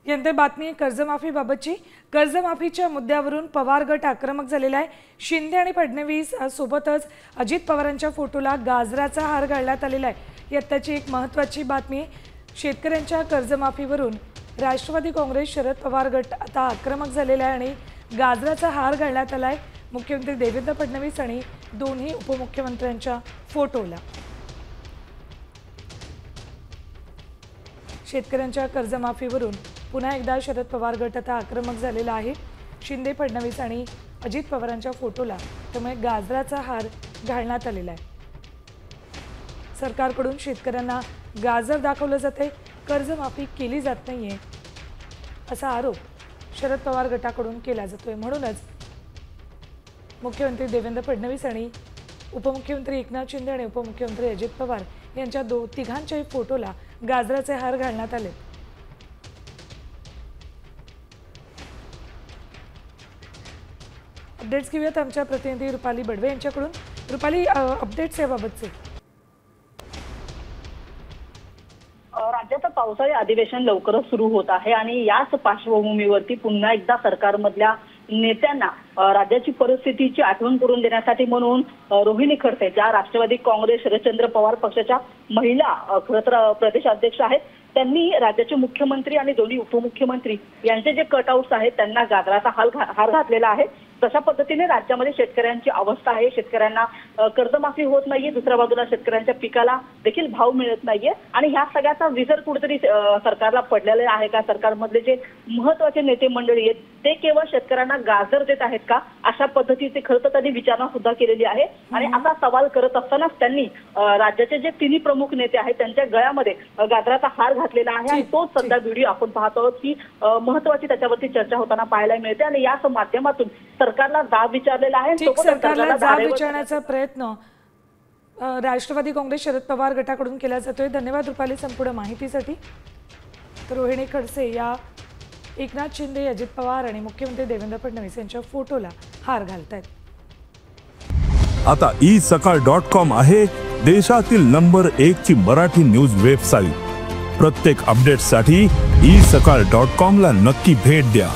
यानंतर बातमी आहे कर्जमाफीबाबतची। कर्जमाफीच्या मुद्द्यावरून पवार गट आक्रमक झालेला आहे। शिंदे आणि फडणवीस सोबतच अजित पवारांच्या फोटोला गाजराचा हार घालण्यात आलेला आहे। याची एक महत्त्वाची बातमी आहे। शेतकऱ्यांच्या कर्जमाफीवरून राष्ट्रवादी काँग्रेस शरद पवार गट आता आक्रमक झालेला आहे आणि गाजराचा हार घालण्यात आला आहे मुख्यमंत्री देवेंद्र फडणवीस आणि दोन्ही उपमुख्यमंत्र्यांच्या फोटोला। शेतकऱ्यांच्या कर्जमाफीवरून पुन्हा एकदा शरद पवार गट आता आक्रमक झालेला आहे। शिंदे फडणवीस आणि अजित पवारांच्या फोटोला त्यामुळे गाजराचा हार घालण्यात आलेला आहे। सरकारकडून शेतकऱ्यांना गाजर दाखवलं जाते, कर्जमाफी केली जात नाहीये असा आरोप शरद पवार गटाकडून केला जातोय। म्हणूनच मुख्यमंत्री देवेंद्र फडणवीस आणि उपमुख्यमंत्री एकनाथ शिंदे आणि उपमुख्यमंत्री अजित पवार यांच्या तिघांच्याही फोटोला गाजराचे हार घालण्यात आले। अपडेट्स घेऊयात आमच्या प्रतिनिधी रुपाली बडवे यांच्याकडून। रुपाली, अपडेट्स याबाबतचे। राज्याचं पावसाळी अधिवेशन लवकरच सुरू होत आहे आणि याच पार्श्वभूमीवरती पुन्हा एकदा सरकारमधल्या नेत्यांना राज्याची परिस्थितीची आठवण करून देण्यासाठी म्हणून रोहिणी खडसे, ज्या राष्ट्रवादी काँग्रेस शरदचंद्र पवार पक्षाच्या महिला खरं प्रदेश अध्यक्ष आहेत, त्यांनी राज्याचे मुख्यमंत्री आणि दोन्ही उपमुख्यमंत्री यांचे जे कटआउट्स आहेत त्यांना गाजराचा हार घातलेला आहे। तशा पद्धतीने राज्यामध्ये शेतकऱ्यांची अवस्था आहे। शेतकऱ्यांना कर्जमाफी होत नाहीये, दुसऱ्या बाजूला शेतकऱ्यांच्या पिकाला देखील भाव मिळत नाहीये आणि ह्या सगळ्याचा विसर कुठेतरी सरकारला पडलेला आहे का? सरकारमधले जे महत्त्वाचे नेते मंडळी आहेत ते केवळ शेतकऱ्यांना गाजर देत आहेत का? अशा पद्धतीचे खरं तर त्यांनी विचारणा सुद्धा केलेली आहे आणि असा सवाल करत असतानाच त्यांनी राज्याचे जे तिन्ही प्रमुख नेते आहेत त्यांच्या गळ्यामध्ये गाजराचा हार घातलेला आहे आणि तोच सध्या व्हिडिओ आपण पाहतो आहोत की महत्त्वाची त्याच्यावरती चर्चा होताना पाहायला मिळते आणि याच माध्यमातून सरकारला जाब विचारलेला आहे। सरकारला जाब विचारण्याचा प्रयत्न राष्ट्रवादी काँग्रेस शरद पवार गटाकडून केला जातोय। धन्यवाद रुपाली संपूर्ण माहितीसाठी। तर रोहिणी खडसे या एकनाथ शिंदे, अजित पवार आणि मुख्यमंत्री देवेंद्र फडणवीस यांच्या फोटोला हार घालतायत। आता isakal.com आहे देशातील नंबर 1 ची मराठी न्यूज वेबसाईट। प्रत्येक अपडेटसाठी isakal.com ला नक्की भेट द्या।